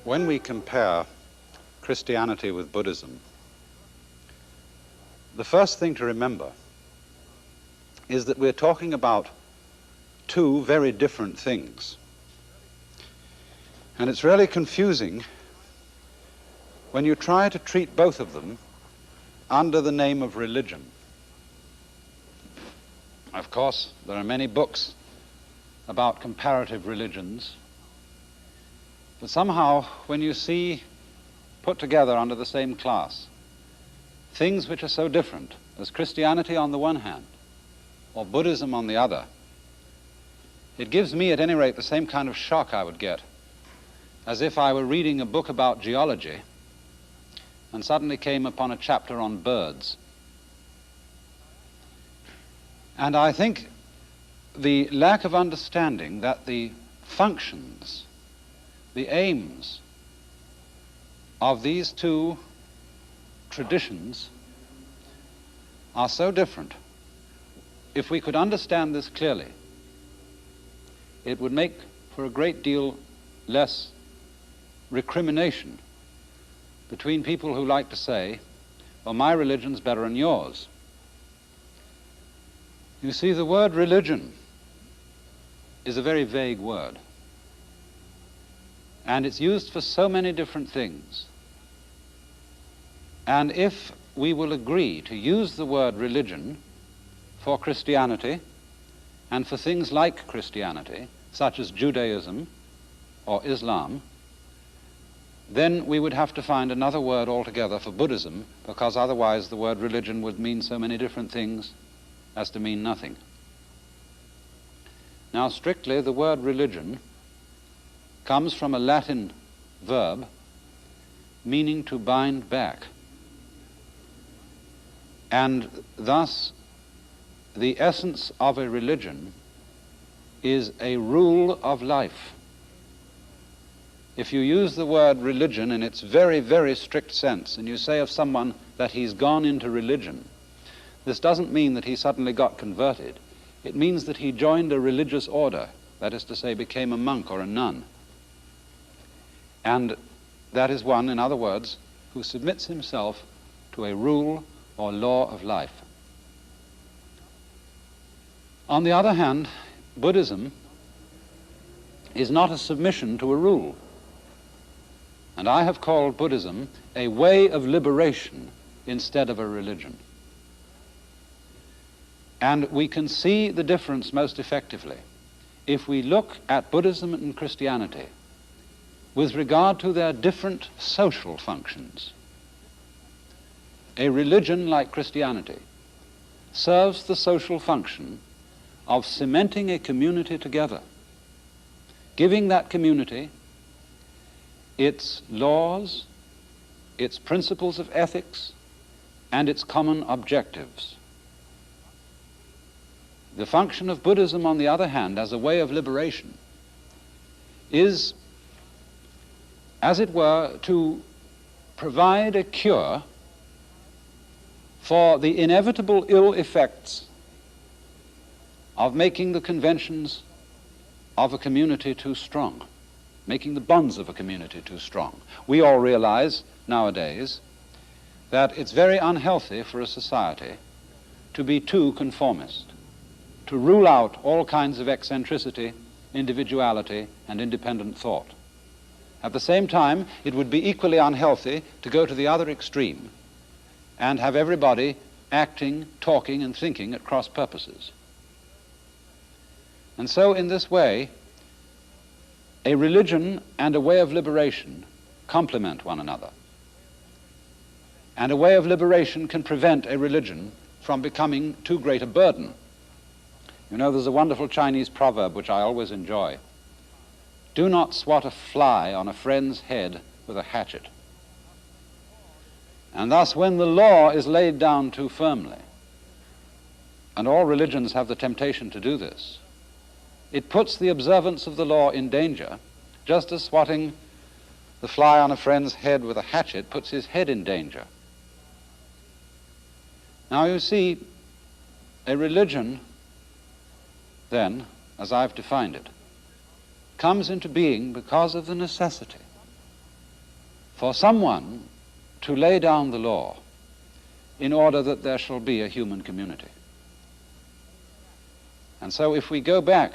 When we compare Christianity with Buddhism, the first thing to remember is that we're talking about two very different things. And it's really confusing when you try to treat both of them under the name of religion. Of course, there are many books about comparative religions, but somehow when you see put together under the same class things which are so different as Christianity on the one hand or Buddhism on the other, it gives me at any rate the same kind of shock I would get as if I were reading a book about geology and suddenly came upon a chapter on birds. And I think the lack of understanding that the functions, the aims of these two traditions are so different. If we could understand this clearly, it would make for a great deal less recrimination between people who like to say, well, my religion's better than yours. You see, the word religion is a very vague word, and it's used for so many different things. And if we will agree to use the word religion for Christianity and for things like Christianity, such as Judaism or Islam, then we would have to find another word altogether for Buddhism, because otherwise the word religion would mean so many different things as to mean nothing. Now, strictly, the word religion comes from a Latin verb meaning to bind back. And thus, the essence of a religion is a rule of life. If you use the word religion in its very, very strict sense, and you say of someone that he's gone into religion, this doesn't mean that he suddenly got converted. It means that he joined a religious order, that is to say, became a monk or a nun. And that is one, in other words, who submits himself to a rule or law of life. On the other hand, Buddhism is not a submission to a rule. And I have called Buddhism a way of liberation instead of a religion. And we can see the difference most effectively if we look at Buddhism and Christianity with regard to their different social functions. A religion like Christianity serves the social function of cementing a community together, giving that community its laws, its principles of ethics, and its common objectives. The function of Buddhism, on the other hand, as a way of liberation, is, as it were, to provide a cure for the inevitable ill effects of making the conventions of a community too strong, making the bonds of a community too strong. We all realize nowadays that it's very unhealthy for a society to be too conformist, to rule out all kinds of eccentricity, individuality, and independent thought. At the same time, it would be equally unhealthy to go to the other extreme and have everybody acting, talking, and thinking at cross purposes. And so, in this way, a religion and a way of liberation complement one another. And a way of liberation can prevent a religion from becoming too great a burden. You know, there's a wonderful Chinese proverb which I always enjoy. Do not swat a fly on a friend's head with a hatchet. And thus, when the law is laid down too firmly, and all religions have the temptation to do this, it puts the observance of the law in danger, just as swatting the fly on a friend's head with a hatchet puts his head in danger. Now, you see, a religion, then, as I've defined it, comes into being because of the necessity for someone to lay down the law in order that there shall be a human community. And so if we go back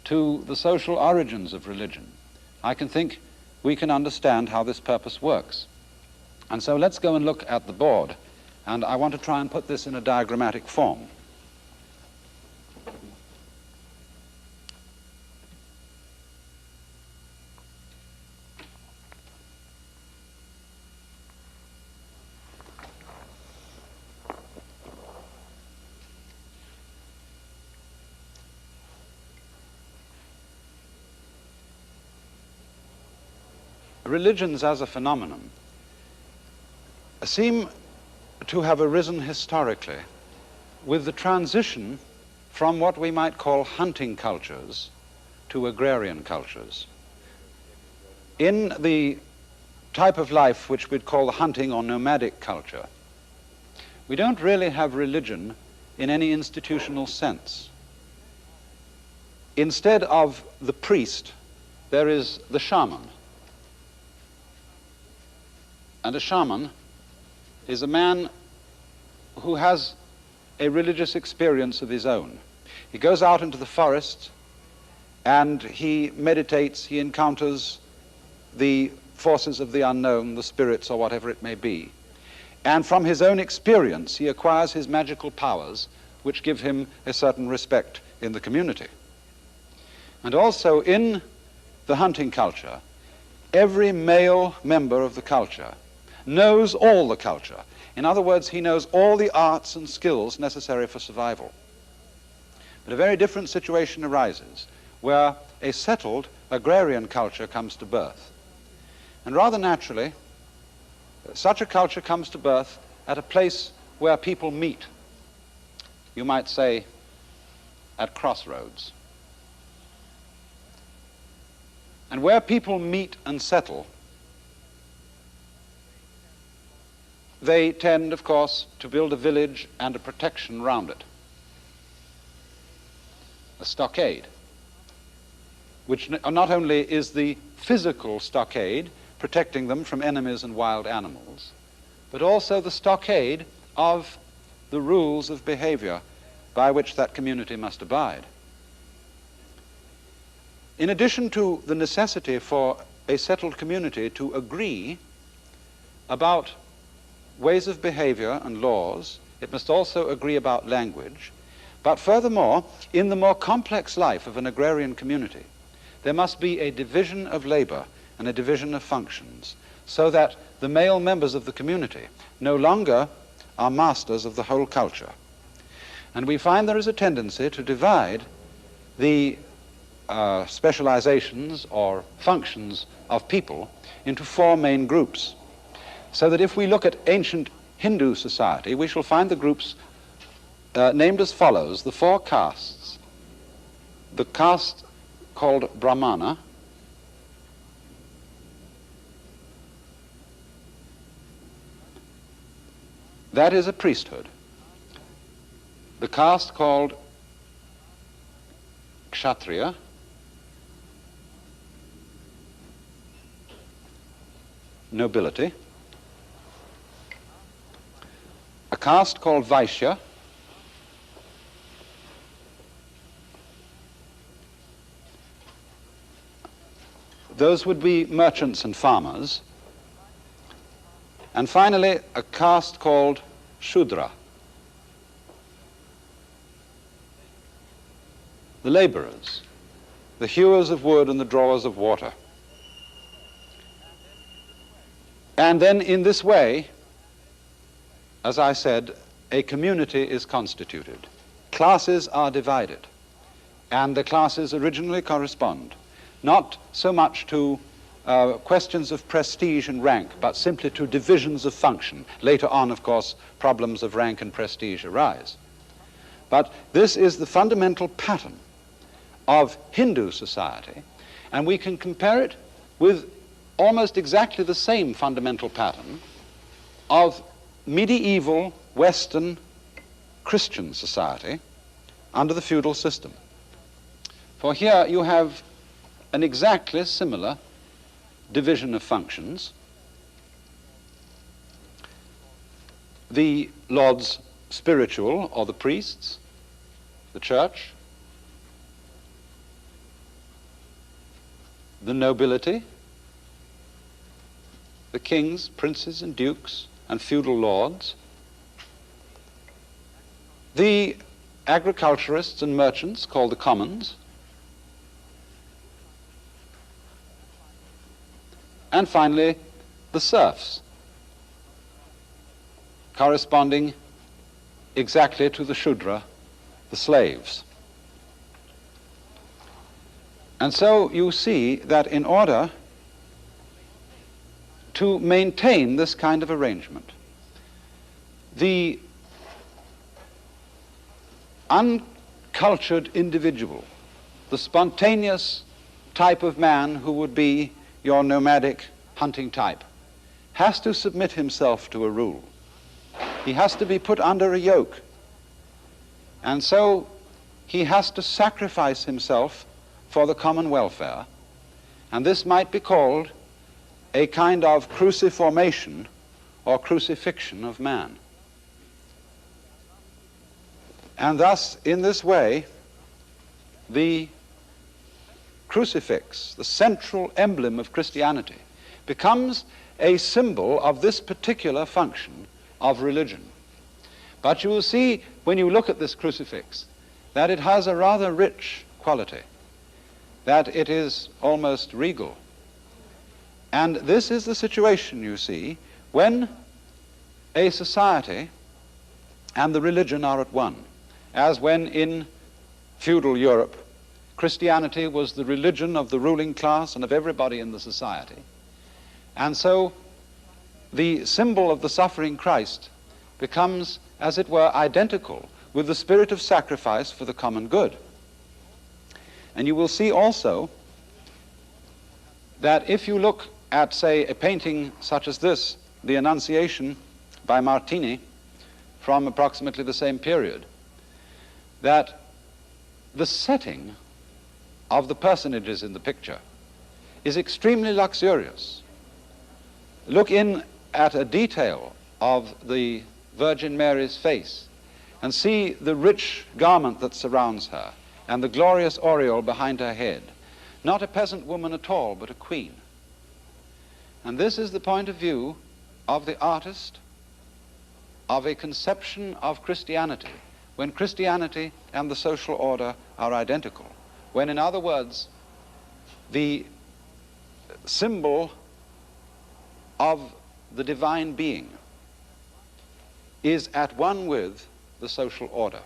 to the social origins of religion, I can think we can understand how this purpose works. And so let's go and look at the board, and I want to try and put this in a diagrammatic form. Religions as a phenomenon seem to have arisen historically with the transition from what we might call hunting cultures to agrarian cultures. In the type of life which we'd call the hunting or nomadic culture, we don't really have religion in any institutional sense. Instead of the priest, there is the shaman. And a shaman is a man who has a religious experience of his own. He goes out into the forest and he meditates, he encounters the forces of the unknown, the spirits or whatever it may be. And from his own experience, he acquires his magical powers, which give him a certain respect in the community. And also in the hunting culture, every male member of the culture knows all the culture. In other words, he knows all the arts and skills necessary for survival. But a very different situation arises where a settled agrarian culture comes to birth. And rather naturally, such a culture comes to birth at a place where people meet. You might say at crossroads. And where people meet and settle, they tend, of course, to build a village and a protection round it. A stockade, which not only is the physical stockade, protecting them from enemies and wild animals, but also the stockade of the rules of behavior by which that community must abide. In addition to the necessity for a settled community to agree about ways of behavior and laws, it must also agree about language. But furthermore, in the more complex life of an agrarian community, there must be a division of labor and a division of functions, so that the male members of the community no longer are masters of the whole culture. And we find there is a tendency to divide the specializations or functions of people into four main groups. So that if we look at ancient Hindu society, we shall find the groups named as follows: the four castes. The caste called Brahmana, that is a priesthood. The caste called Kshatriya, nobility. A caste called Vaishya, those would be merchants and farmers. And finally, a caste called Shudra, the laborers, the hewers of wood and the drawers of water. And then in this way, as I said, a community is constituted. Classes are divided, and the classes originally correspond not so much to questions of prestige and rank, but simply to divisions of function. Later on, of course, problems of rank and prestige arise. But this is the fundamental pattern of Hindu society, and we can compare it with almost exactly the same fundamental pattern of medieval Western Christian society under the feudal system. For here you have an exactly similar division of functions. the lords spiritual, or the priests, the church, the nobility, the kings, princes and dukes and feudal lords, the agriculturists and merchants called the commons, and finally the serfs, corresponding exactly to the Shudra, the slaves. And so you see that in order to maintain this kind of arrangement, the uncultured individual, the spontaneous type of man who would be your nomadic hunting type, has to submit himself to a rule. He has to be put under a yoke. And so he has to sacrifice himself for the common welfare. And this might be called a kind of cruciformation or crucifixion of man. And thus, in this way, the crucifix, the central emblem of Christianity, becomes a symbol of this particular function of religion. But you will see, when you look at this crucifix, that it has a rather rich quality, that it is almost regal. And this is the situation, you see, when a society and the religion are at one, as when in feudal Europe, Christianity was the religion of the ruling class and of everybody in the society. And so the symbol of the suffering Christ becomes, as it were, identical with the spirit of sacrifice for the common good. And you will see also that if you look at, say, a painting such as this, the Annunciation by Martini, from approximately the same period, that the setting of the personages in the picture is extremely luxurious. Look in at a detail of the Virgin Mary's face and see the rich garment that surrounds her and the glorious aureole behind her head. Not a peasant woman at all, but a queen. And this is the point of view of the artist of a conception of Christianity, when Christianity and the social order are identical. When, in other words, the symbol of the divine being is at one with the social order.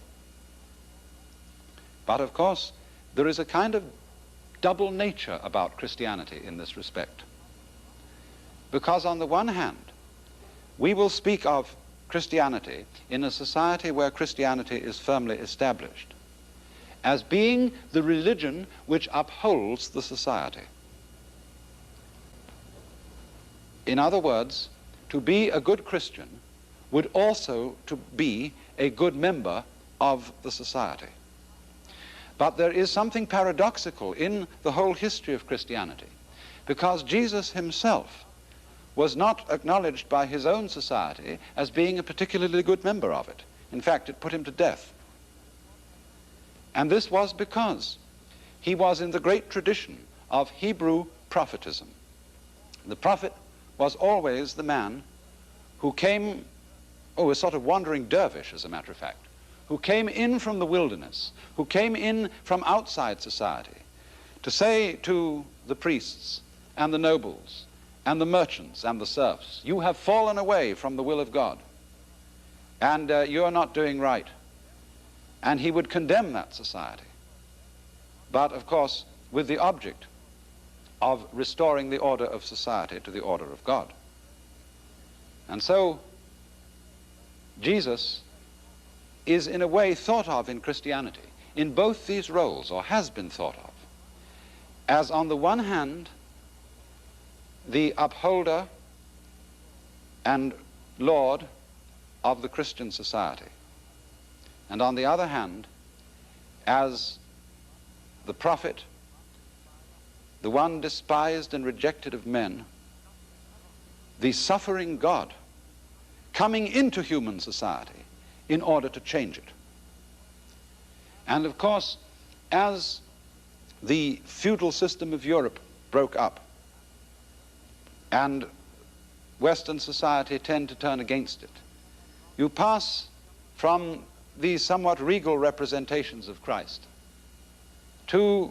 But of course, there is a kind of double nature about Christianity in this respect. Because on the one hand, we will speak of Christianity in a society where Christianity is firmly established as being the religion which upholds the society. In other words, to be a good Christian would also to be a good member of the society. But there is something paradoxical in the whole history of Christianity, because Jesus himself was not acknowledged by his own society as being a particularly good member of it. In fact, it put him to death. And this was because he was in the great tradition of Hebrew prophetism. The prophet was always the man who came, a sort of wandering dervish, as a matter of fact, who came in from the wilderness, who came in from outside society to say to the priests and the nobles and the merchants and the serfs, you have fallen away from the will of God, and you are not doing right. And he would condemn that society, but of course with the object of restoring the order of society to the order of God. And so Jesus is in a way thought of in Christianity in both these roles, or has been thought of, as on the one hand the upholder and Lord of the Christian society, and on the other hand, as the prophet, the one despised and rejected of men, the suffering God coming into human society in order to change it. And of course, as the feudal system of Europe broke up and Western society tend to turn against it, you pass from these somewhat regal representations of Christ to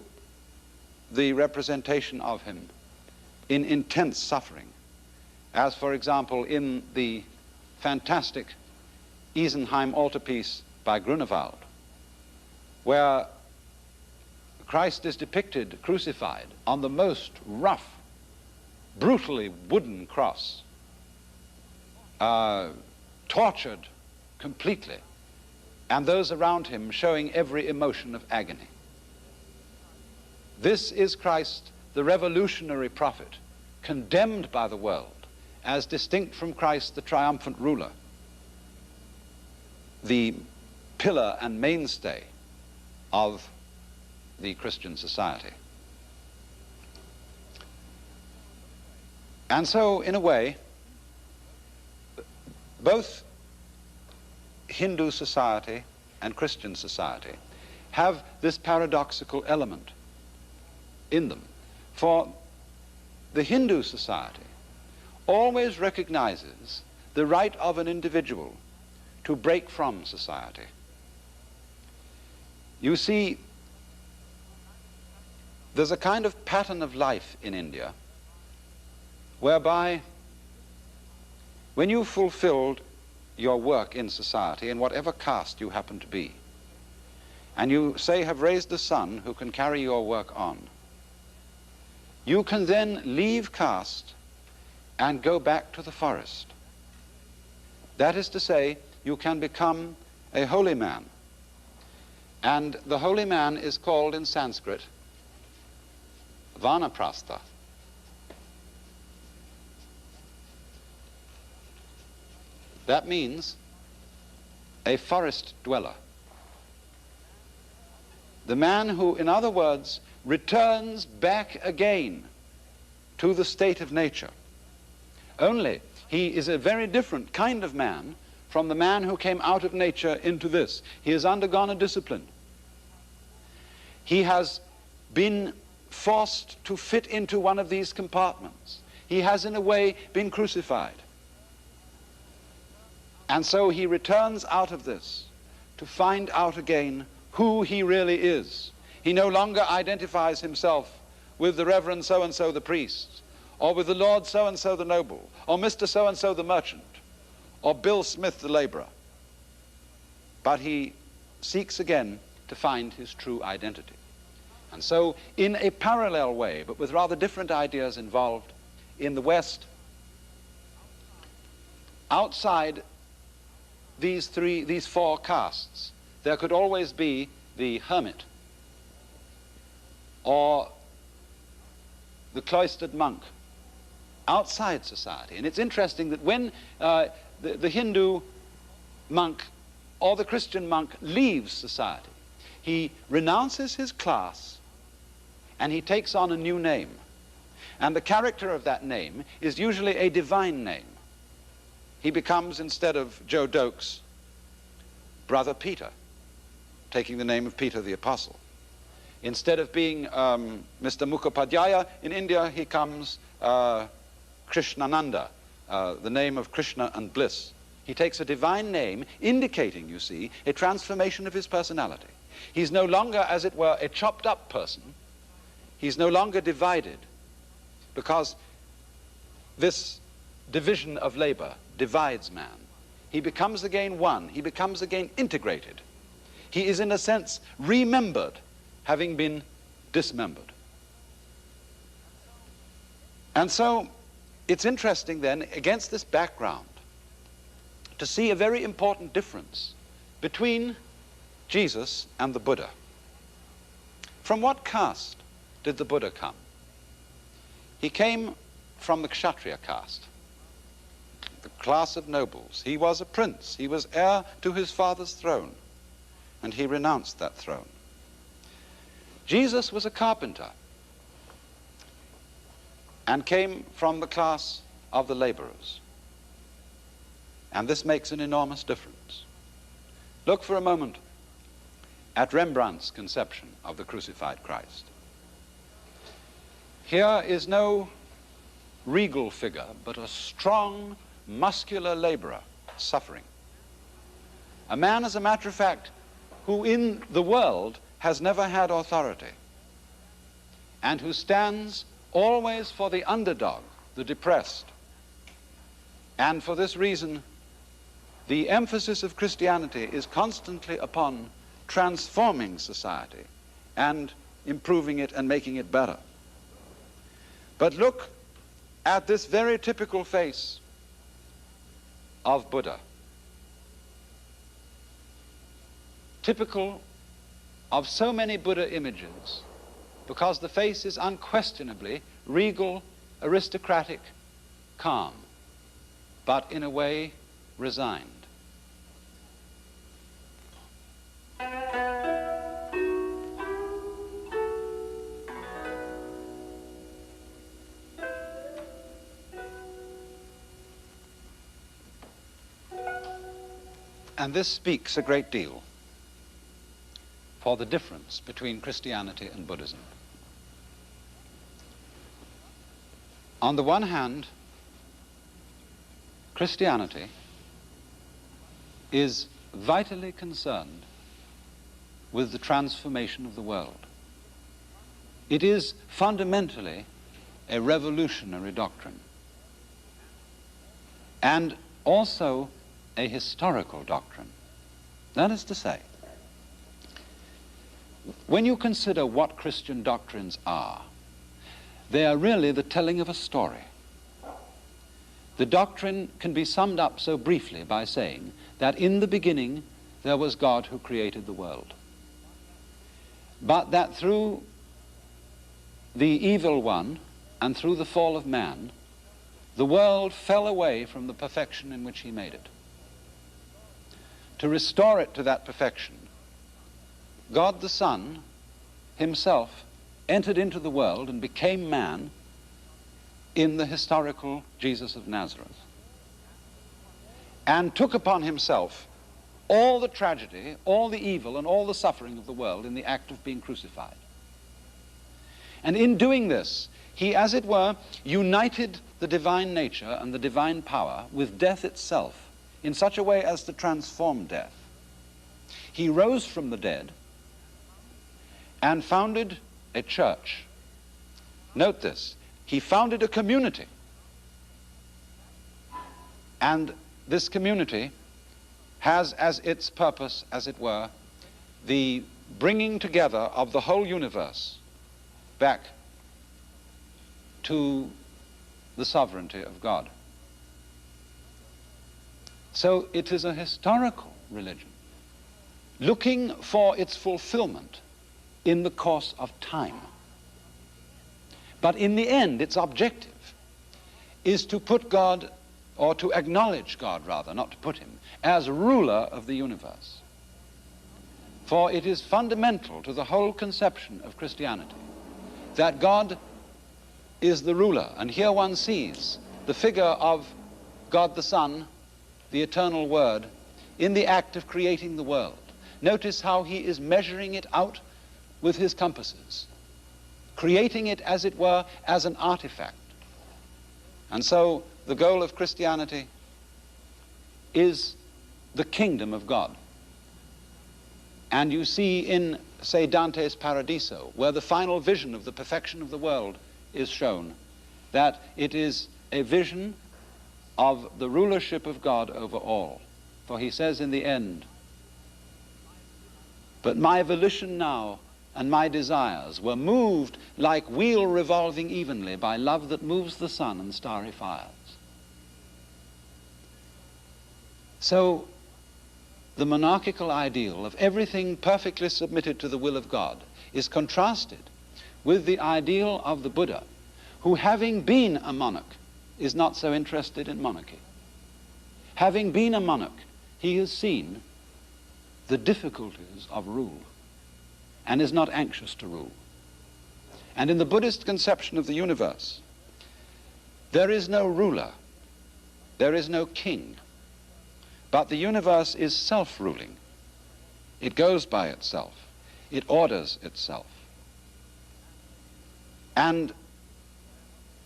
the representation of him in intense suffering, as for example in the fantastic Isenheim altarpiece by Grunewald, where Christ is depicted crucified on the most rough, brutally wooden cross, tortured completely, and those around him showing every emotion of agony. This is Christ, the revolutionary prophet, condemned by the world as distinct from Christ, the triumphant ruler, the pillar and mainstay of the Christian society. And so, in a way, both Hindu society and Christian society have this paradoxical element in them. For the Hindu society always recognizes the right of an individual to break from society. You see, there's a kind of pattern of life in India whereby when you've fulfilled your work in society, in whatever caste you happen to be, and you, say, have raised a son who can carry your work on, you can then leave caste and go back to the forest. That is to say, you can become a holy man. And the holy man is called in Sanskrit Vanaprastha. That means a forest dweller. The man who, in other words, returns back again to the state of nature. Only he is a very different kind of man from the man who came out of nature into this. He has undergone a discipline. He has been forced to fit into one of these compartments. He has, in a way, been crucified. And so he returns out of this to find out again who he really is. He no longer identifies himself with the Reverend so-and-so the priest, or with the Lord so-and-so the noble, or Mr. so-and-so the merchant, or Bill Smith the laborer. But he seeks again to find his true identity. And so, in a parallel way, but with rather different ideas involved, in the West, outside these four castes, there could always be the hermit, or the cloistered monk, outside society. And it's interesting that when the Hindu monk or the Christian monk leaves society, he renounces his class and he takes on a new name. And the character of that name is usually a divine name. He becomes, instead of Joe Dokes, Brother Peter, taking the name of Peter the Apostle. Instead of being Mr. Mukhopadhyaya in India, he comes Krishnananda, the name of Krishna and bliss. He takes a divine name, indicating, you see, a transformation of his personality. He's no longer, as it were, a chopped up person. He's no longer divided, because this division of labor divides man. He becomes again one. He becomes again integrated. He is, in a sense, remembered, having been dismembered. And so it's interesting then, against this background, to see a very important difference between Jesus and the Buddha. From what caste did the Buddha come? He came from the Kshatriya caste, the class of nobles. He was a prince. He was heir to his father's throne, and he renounced that throne. Jesus was a carpenter and came from the class of the laborers. And this makes an enormous difference. Look for a moment at Rembrandt's conception of the crucified Christ. Here is no regal figure, but a strong, muscular laborer suffering. A man, as a matter of fact, who in the world has never had authority, and who stands always for the underdog, the depressed. And for this reason, the emphasis of Christianity is constantly upon transforming society and improving it and making it better. But look at this very typical face of Buddha, typical of so many Buddha images, because the face is unquestionably regal, aristocratic, calm, but in a way resigned. And this speaks a great deal for the difference between Christianity and Buddhism. On the one hand, Christianity is vitally concerned with the transformation of the world. It is fundamentally a revolutionary doctrine, and also a historical doctrine. That is to say, when you consider what Christian doctrines are, they are really the telling of a story. The doctrine can be summed up so briefly by saying that in the beginning there was God who created the world, but that through the evil one and through the fall of man, the world fell away from the perfection in which he made it. To restore it to that perfection, God the Son himself entered into the world and became man in the historical Jesus of Nazareth, and took upon himself all the tragedy, all the evil, and all the suffering of the world in the act of being crucified. And in doing this, he, as it were, united the divine nature and the divine power with death itself in such a way as to transform death. He rose from the dead and founded a church. Note this, he founded a community. And this community has as its purpose, as it were, the bringing together of the whole universe back to the sovereignty of God. So it is a historical religion, looking for its fulfillment in the course of time. But in the end, its objective is to put God, or to acknowledge God rather, not to put him, as ruler of the universe. For it is fundamental to the whole conception of Christianity that God is the ruler. And here one sees the figure of God the Son, the eternal Word, in the act of creating the world. Notice how he is measuring it out with his compasses, creating it, as it were, as an artifact. And so the goal of Christianity is the kingdom of God. And you see in, say, Dante's Paradiso, where the final vision of the perfection of the world is shown, that it is a vision of the rulership of God over all. For he says in the end, "But my volition now and my desires were moved like wheel revolving evenly by love that moves the sun and starry fires." So the monarchical ideal of everything perfectly submitted to the will of God is contrasted with the ideal of the Buddha, who, having been a monarch, is not so interested in monarchy. Having been a monarch, he has seen the difficulties of rule and is not anxious to rule. And in the Buddhist conception of the universe, there is no ruler, there is no king, But the universe is self-ruling. It goes by itself. It orders itself. And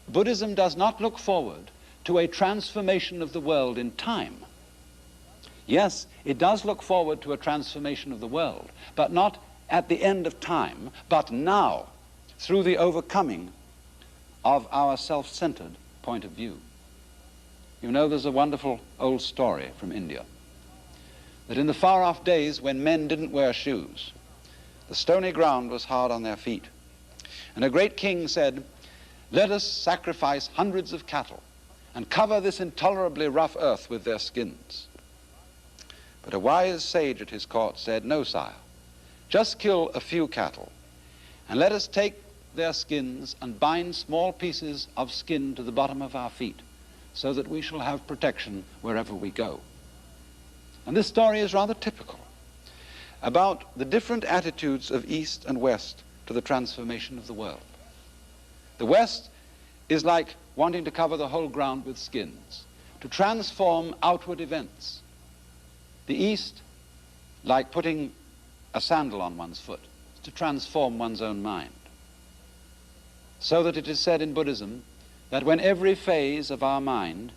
Buddhism does not look forward to a transformation of the world in time. Yes, it does look forward to a transformation of the world, but not at the end of time, but now, through the overcoming of our self-centered point of view. You know, there's a wonderful old story from India that in the far-off days when men didn't wear shoes, the stony ground was hard on their feet, and a great king said, "Let us sacrifice hundreds of cattle and cover this intolerably rough earth with their skins." But a wise sage at his court said, "No, sire, just kill a few cattle, and let us take their skins and bind small pieces of skin to the bottom of our feet, so that we shall have protection wherever we go." And this story is rather typical about the different attitudes of East and West to the transformation of the world. The West is like wanting to cover the whole ground with skins, to transform outward events. The East, like putting a sandal on one's foot, to transform one's own mind. So that it is said in Buddhism that when every phase of our mind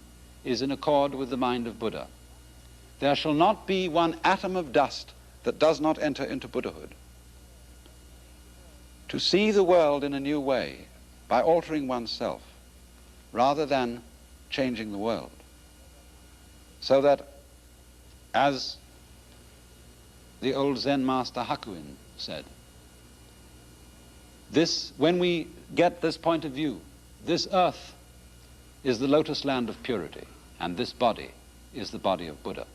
is in accord with the mind of Buddha, there shall not be one atom of dust that does not enter into Buddhahood. To see the world in a new way by altering oneself rather than changing the world. So that, as the old Zen master Hakuin said, when we get this point of view, this earth is the lotus land of purity, and this body is the body of Buddha.